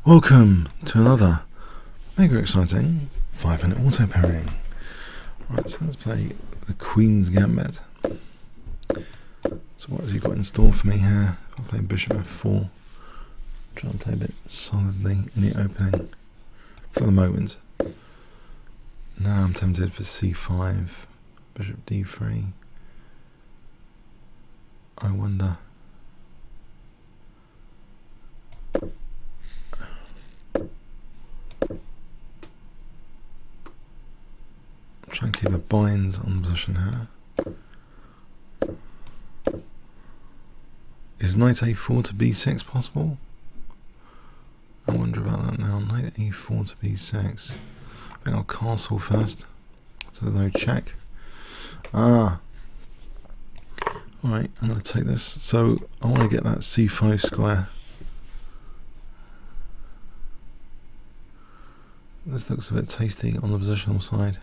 Welcome to another mega exciting 5-minute auto parrying. Right, so let's play the Queen's Gambit. So what has he got in store for me here? I'll play Bishop F4. Try and play a bit solidly in the opening for the moment. Now I'm tempted for C5, Bishop D3. I wonder. Try and keep a bind on the position here. Is knight a4 to b6 possible? I wonder about that now. Knight a4 to b6. I think I'll castle first, so there's no check. Alright, I'm going to take this. So I want to get that c5 square. This looks a bit tasty on the positional side.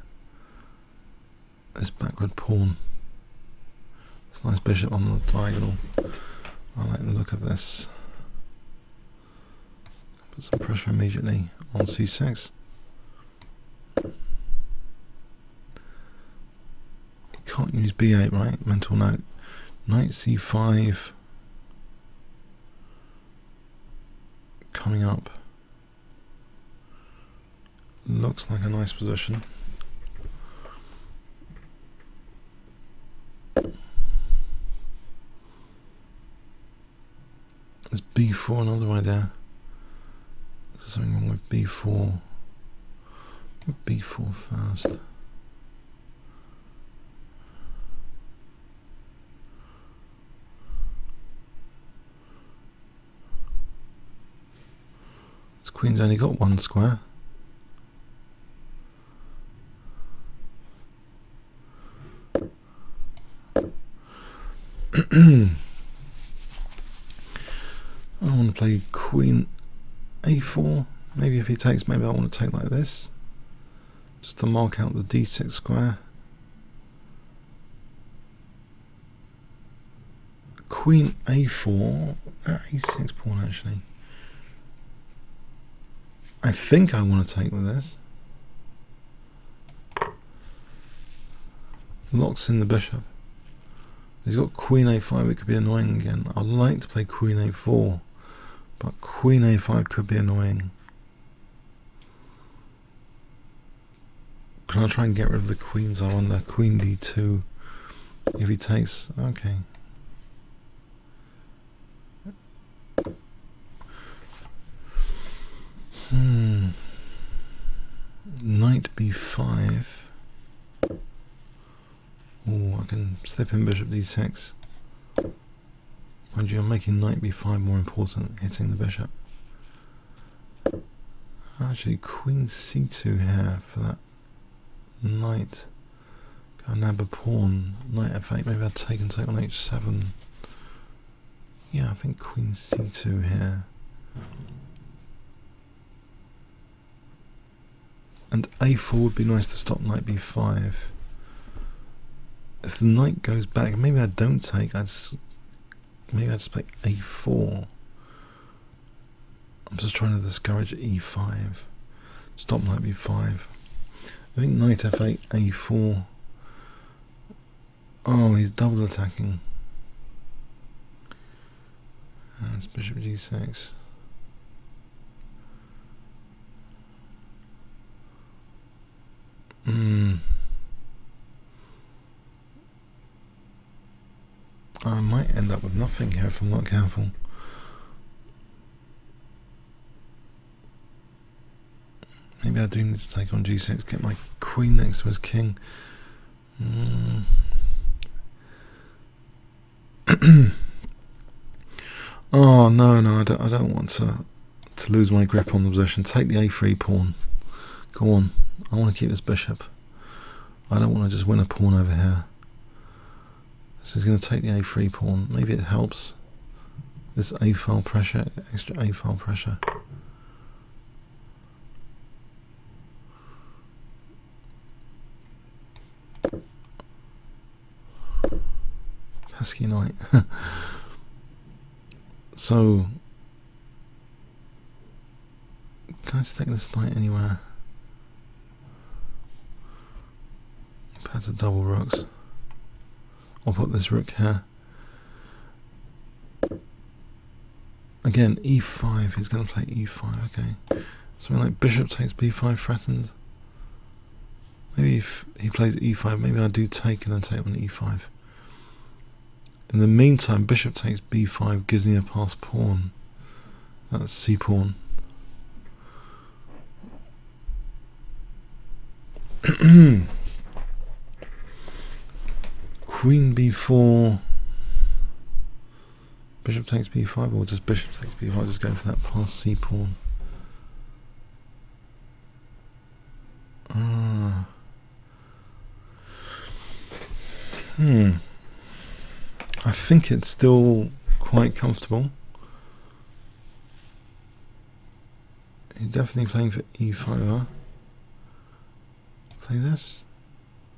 This backward pawn. It's a nice bishop on the diagonal. I like the look of this. Put some pressure immediately on c6. You can't use b8, right? Mental note. Knight c5 coming up. Looks like a nice position. There's b4, another idea. There's something wrong with b4. b4 first. This queen's only got one square. I want to play queen a4. Maybe if he takes, maybe I want to take like this, just to mark out the d6 square. Queen a4, a6 pawn actually. I think I want to take with this. Locks in the bishop. He's got queen a5, it could be annoying again. I'd like to play queen a4, but queen a5 could be annoying. Can I try and get rid of the queens? I wonder. Queen d2, if he takes, okay. Knight b5. Oh, I can slip in bishop d6. Mind you, I'm making knight b5 more important, hitting the bishop. Actually, queen c2 here for that knight. Go nab a pawn. Knight f8, maybe I'd take on h7. Yeah, I think queen c2 here. And a4 would be nice to stop knight b5. If the knight goes back, maybe I don't take. Maybe I just play a4. I'm just trying to discourage e5. Stop knight b5. I think knight f8, a4. Oh, he's double attacking. That's bishop g6. I might end up with nothing here if I'm not careful. Maybe I do need to take on g6, get my queen next to his king. Oh no, I don't want to lose my grip on the position. Take the a3 pawn. Go on. I want to keep this bishop. I don't want to just win a pawn over here. So he's going to take the a3 pawn. Maybe it helps. This a-file pressure, extra a-file pressure. Pesky knight. So Can I stick this knight anywhere? Perhaps a double rooks. I'll put this rook here. Again, e5, he's going to play e5, okay. Something like bishop takes b5 threatens. Maybe if he plays e5, maybe I do take and then take on e5. In the meantime, bishop takes b5 gives me a passed pawn. That's c pawn. Queen b4. Bishop takes b5, or just bishop takes b5, just going for that passed c pawn. I think it's still quite comfortable. You're definitely playing for e5, huh? Play this.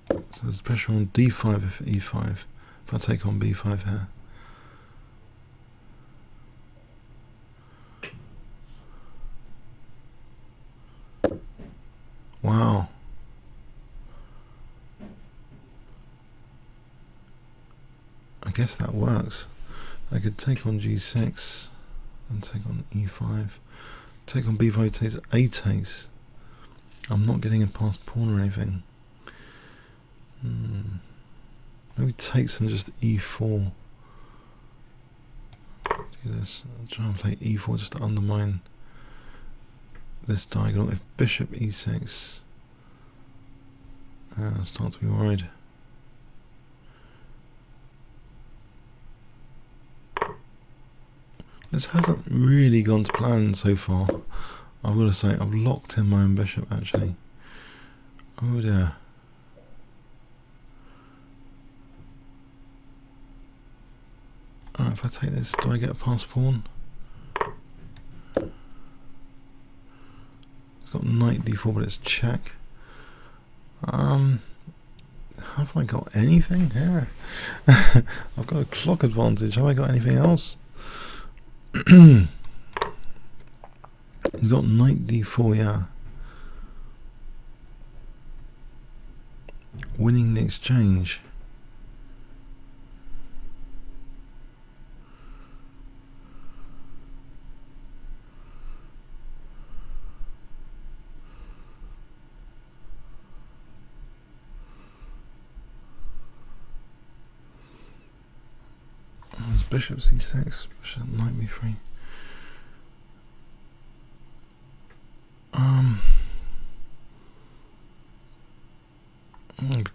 So there's pressure on d5 for e5. If I take on b5 here. Wow. I guess that works. I could take on g6 and take on e5. Take on b5 takes a takes. I'm not getting a passed pawn or anything. Maybe takes and just e4. Do this. I'll try and play e4 just to undermine this diagonal. If bishop e6, I start to be worried. This hasn't really gone to plan so far. I've got to say, I've locked in my own bishop actually. Oh dear. Alright, if I take this, do I get a passed pawn? It's got knight d4, but it's check. Have I got anything here? I've got a clock advantage. Have I got anything else? He's got knight d4, yeah. Winning the exchange. Bishop c6, bishop knight b3.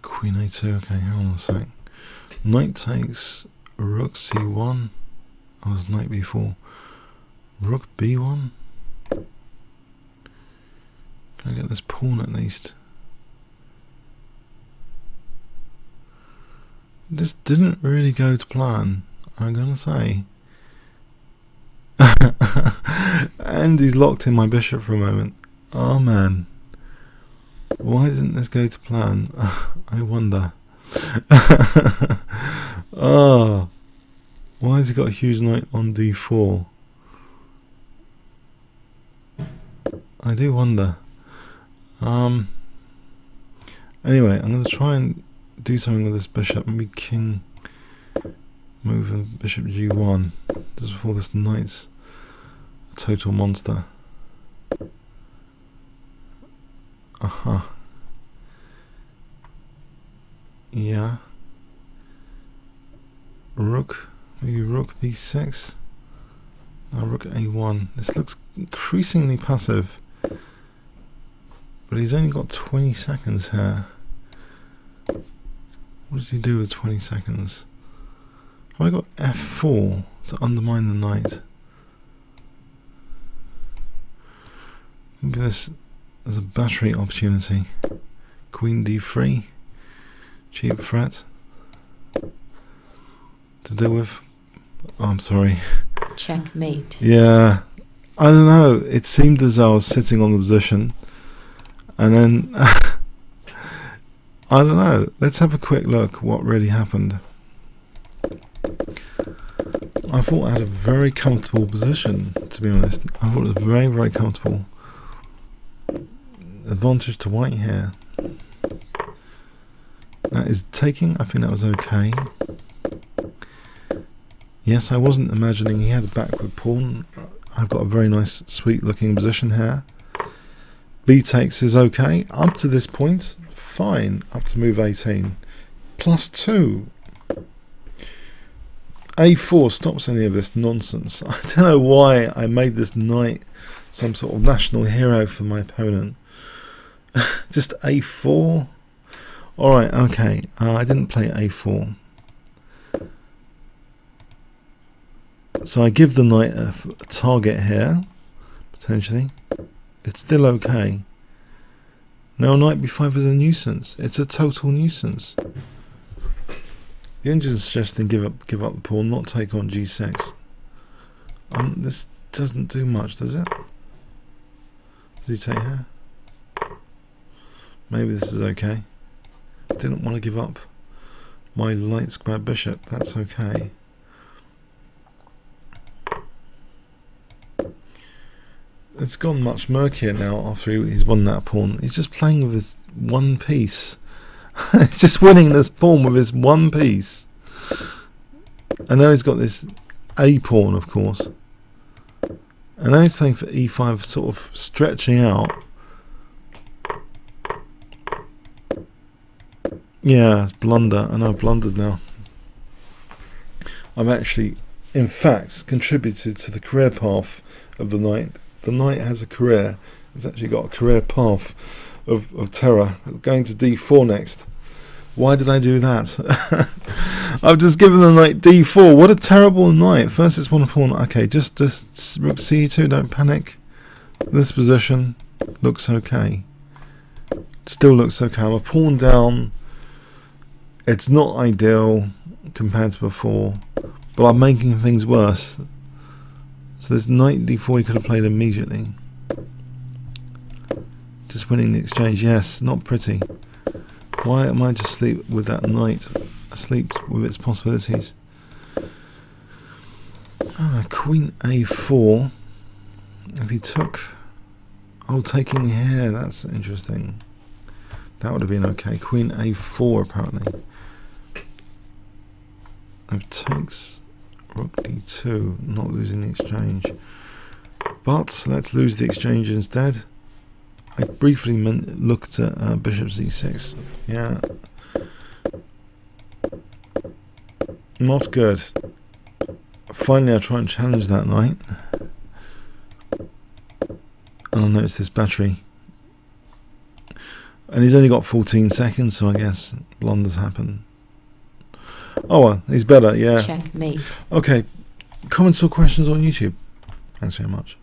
Queen a2. Okay, hold on a sec. Knight takes rook c1. Oh, there's knight b4. Rook b1. Can I get this pawn at least? This didn't really go to plan, I'm gonna say. And he's locked in my bishop for a moment. Oh man. Why didn't this go to plan? I wonder. Oh. Why has he got a huge knight on d4? I do wonder. Anyway, I'm going to try and do something with this bishop. Maybe king move and bishop g1 just before this knight's a total monster. Aha. Yeah. Rook. Maybe rook b6. Rook a1. This looks increasingly passive. But he's only got 20 seconds here. What does he do with 20 seconds? Have I got f4 to undermine the knight? Maybe this is a battery opportunity. Queen d3. Cheap threat to deal with. Oh, I'm sorry. Checkmate. Yeah. I don't know. It seemed as though I was sitting on the position. And then, I don't know. Let's have a quick look what really happened. I thought I had a very comfortable position, to be honest. I thought it was very, very comfortable. advantage to white here. That is taking. I think that was okay. Yes, I wasn't imagining he had a backward pawn. I've got a very nice, sweet looking position here. B takes is okay. Up to this point, fine. Up to move 18. +2. A4 stops any of this nonsense. I don't know why I made this knight some sort of national hero for my opponent. Just A4. Alright, okay. I didn't play A4. So I give the knight a target here, potentially. It's still okay. Now knight B5 is a nuisance. It's a total nuisance. The engine's suggesting give up the pawn, not take on G6. This doesn't do much, does it? Does he take here? Maybe this is okay. Didn't want to give up my light square bishop. That's okay. It's gone much murkier now after he's won that pawn. He's just playing with his one piece. He's just winning this pawn with his one piece. And now he's got this A pawn, of course. And now he's playing for E5, sort of stretching out. Yeah, it's blunder. I know I've blundered now. I've actually, in fact, contributed to the career path of the knight. The knight has a career. It's actually got a career path of terror. Going to D4 next. Why did I do that? I've just given the knight D4. What a terrible knight. First it's one pawn. Okay, just rook C2. Don't panic. This position looks okay. Still looks okay. I'm a pawn down. It's not ideal compared to before, but I'm making things worse. So this knight D4 he could have played immediately. Just winning the exchange. Yes, not pretty. Why am I just asleep with that knight? Asleep with its possibilities. Queen A4. If he took... Oh, taking here. That's interesting. That would have been okay. Queen A4 apparently. If takes rook D2, not losing the exchange. But let's lose the exchange instead. I briefly looked at bishop C6. Yeah. Not good. Finally I try and challenge that knight. And I notice this battery. And he's only got 14 seconds, so I guess blunders happen. Oh well, he's better, yeah. Checkmate. Okay, comments or questions on YouTube? Thanks very much.